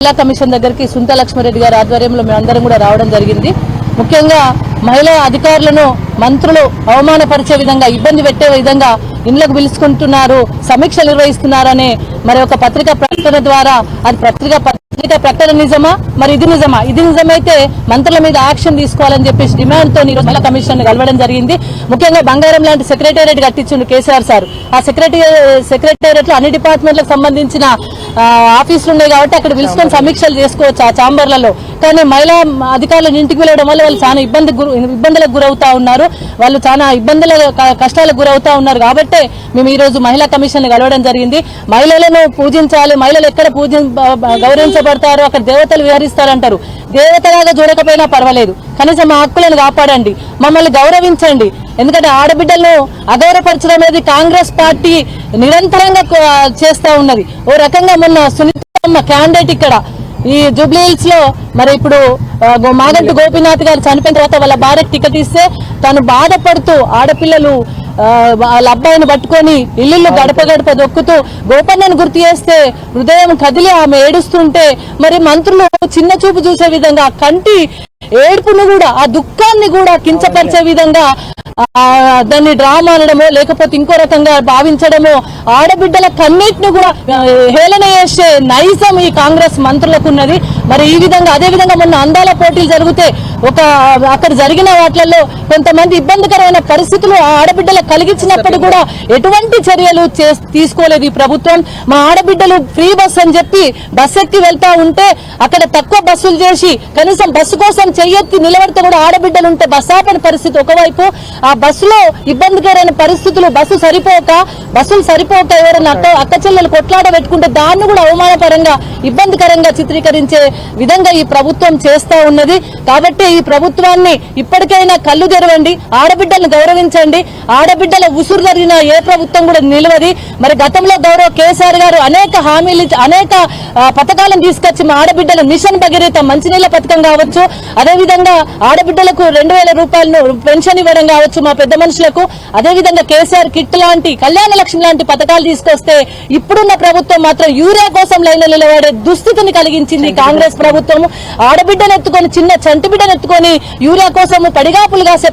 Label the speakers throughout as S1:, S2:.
S1: మహిళా కమిషన్ దగ్గరికి సుంతా లక్ష్మారెడ్డి గారి ఆధ్వర్యంలో మేమందరం కూడా రావడం జరిగింది. ముఖ్యంగా మహిళా అధికారులను మంత్రులు అవమానపరిచే విధంగా, ఇబ్బంది పెట్టే విధంగా ఇండ్లకు పిలుచుకుంటున్నారు, సమీక్షలు నిర్వహిస్తున్నారనే మరి ఒక పత్రికా ప్రకటన ద్వారా, అది పత్రికా ప్రకటన నిజమా, మరి ఇది నిజమా? ఇది నిజమైతే మంత్రుల మీద యాక్షన్ తీసుకోవాలని చెప్పేసి డిమాండ్ తో మహిళా కమిషన్ కలవడం జరిగింది. ముఖ్యంగా బంగారం లాంటి సెక్రటేరియట్ కట్టించిండు కేసీఆర్ సార్. ఆ సెక్రటేరియట్ లో అన్ని డిపార్ట్మెంట్లకు సంబంధించిన ఆఫీసులు ఉన్నాయి కాబట్టి అక్కడ పిలుచుకొని సమీక్షలు చేసుకోవచ్చు ఆ ఛాంబర్లలో. కానీ మహిళా అధికారులను ఇంటికి వెళ్ళడం వల్ల వాళ్ళు చాలా ఇబ్బందులకు గురవుతా ఉన్నారు, వాళ్ళు చాలా కష్టాలకు గురవుతా ఉన్నారు. కాబట్టి మేము ఈ రోజు మహిళా కమిషన్ కలవడం జరిగింది. మహిళలను పూజించాలి, మహిళలు ఎక్కడ గౌరవించబడతారు, అక్కడ దేవతలు విహరిస్తారంటారు. దేవతలాగా చూడకపోయినా పర్వాలేదు, కనీసం మా హక్కులను కాపాడండి, మమ్మల్ని గౌరవించండి. ఎందుకంటే ఆడబిడ్డలను అగౌరవపరచడం అనేది కాంగ్రెస్ పార్టీ నిరంతరంగా చేస్తా ఉన్నది. ఓ రకంగా మొన్న సునీతమ్మ క్యాండిడేట్ ఇక్కడ ఈ జూబ్లీ హిల్స్ లో మరి ఇప్పుడు మాగంటి గోపీనాథ్ గారు చనిపోయిన తర్వాత వాళ్ళ భార్యకు టికెట్ ఇస్తే తను బాధపడుతూ ఆడపిల్లలు వాళ్ళ అబ్బాయిని పట్టుకొని ఇల్లు గడప గడప దొక్కుతూ గోపన్నను గుర్తు చేస్తే హృదయం కదిలి ఆమె ఏడుస్తుంటే మరి మంత్రులు చిన్న చూపు చూసే విధంగా, కంటి ఏడుపును కూడా, ఆ దుఃఖాన్ని కూడా కించపరిచే విధంగా దాన్ని డ్రామా అనడమో లేకపోతే ఇంకో రకంగా భావించడమో, ఆడబిడ్డల కన్నీటిని కూడా హేళన చేసే నైజం ఈ కాంగ్రెస్ మంత్రులకు ఉన్నది. మరి ఈ విధంగా అదే విధంగా మొన్న అందాల పోటీలు జరిగితే అక్కడ జరిగిన వాటిల్లో కొంతమంది ఇబ్బందికరమైన పరిస్థితులు ఆ ఆడబిడ్డలకు కలిగించినప్పుడు కూడా ఎటువంటి చర్యలు తీసుకోలేదు ఈ ప్రభుత్వం. మా ఆడబిడ్డలు ఫ్రీ బస్ అని చెప్పి బస్ ఎక్కి వెళ్తా ఉంటే అక్కడ తక్కువ బస్సులు చేసి కనీసం బస్సు కోసం చెయ్యెత్తి నిలబడితే కూడా ఆడబిడ్డలు ఉంటే బస్ ఆపని పరిస్థితి ఒకవైపు, ఆ బస్సులో ఇబ్బందికరమైన పరిస్థితులు, బస్సులు సరిపోక ఎవరైనా అక్క చెల్లెలు కొట్లాడ పెట్టుకుంటే దాన్ని కూడా అవమానపరంగా ఇబ్బందికరంగా చిత్రీకరించే విధంగా ఈ ప్రభుత్వం చేస్తా ఉన్నది. కాబట్టి ఈ ప్రభుత్వాన్ని ఇప్పటికైనా కళ్ళు తెరవండి, ఆడబిడ్డలను గౌరవించండి. ఆడబిడ్డల ఉసురు జరిగిన ఏ ప్రభుత్వం కూడా నిలవది. మరి గతంలో గౌరవ కేసీఆర్ గారు అనేక హామీలు అనేక పథకాలను తీసుకొచ్చి మా ఆడబిడ్డల మిషన్ భగీరథ మంచినీళ్ల పథకం కావచ్చు, అదేవిధంగా ఆడబిడ్డలకు 2000 రూపాయలను పెన్షన్ ఇవ్వడం కావచ్చు మా పెద్ద మనుషులకు, అదేవిధంగా కేసీఆర్ కిట్ లాంటి, కళ్యాణ లక్ష్మి లాంటి పథకాలు తీసుకొస్తే ఇప్పుడున్న ప్రభుత్వం మాత్రం యూరియా కోసం లైన్లో నిలబడే దుస్థితిని కలిగించింది కాంగ్రెస్ ప్రభుత్వం. ఆడబిడ్డను ఎత్తుకొని, చిన్న చంటి బిడ్డను ఎత్తుకొని యూరియా కోసం పడిగాపులు కాసే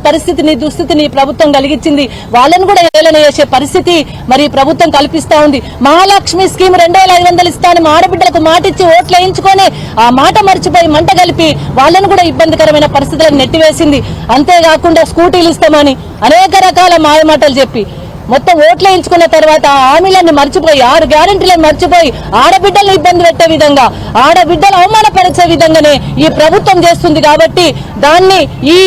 S1: దుస్థితిని ప్రభుత్వం కలిగించింది. వాళ్ళను కూడా ఏలన చేసే పరిస్థితి మరి ప్రభుత్వం కల్పిస్తా ఉంది. మహాలక్ష్మి స్కీమ్ 2500 ఇస్తాను మా ఆడబిడ్డలకు మాటిచ్చి ఓట్లు వేయించుకొని ఆ మాట మర్చిపోయి మంట కలిపి వాళ్ళను కూడా ఇబ్బందికరమైన పరిస్థితులను నెట్టివేసింది. అంతేకాకుండా స్కూటీలు ఇస్తామని అనేక రకాల మాయమాటలు చెప్పి మొత్తం ఓట్లు వేయించుకున్న తర్వాత హామీలన్నీ మర్చిపోయి, 6 గ్యారెంటీలను మర్చిపోయి ఆడబిడ్డలను ఇబ్బంది పెట్టే విధంగా, ఆడబిడ్డలు అవమానపరిచే విధంగానే ఈ ప్రభుత్వం చేస్తుంది. కాబట్టి దాన్ని ఈ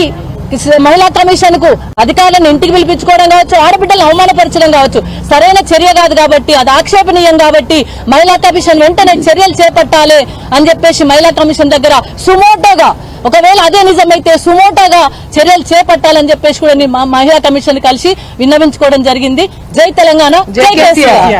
S1: మహిళా కమిషన్ కు అధికారులను ఇంటికి పిలిపించుకోవడం కావచ్చు, ఆడబిడ్డలను అవమానపరచడం కావచ్చు సరైన చర్య కాదు. కాబట్టి అది ఆక్షేపణీయం. కాబట్టి మహిళా కమిషన్ వెంటనే చర్యలు చేపట్టాలి అని చెప్పేసి మహిళా కమిషన్ దగ్గర సుమోటోగా, ఒకవేళ అదే నిజమైతే సుమోటోగా చర్యలు చేపట్టాలని చెప్పేసి కూడా మహిళా కమిషన్ కలిసి విన్నవించుకోవడం జరిగింది. జై తెలంగాణ, జై కేసీఆర్.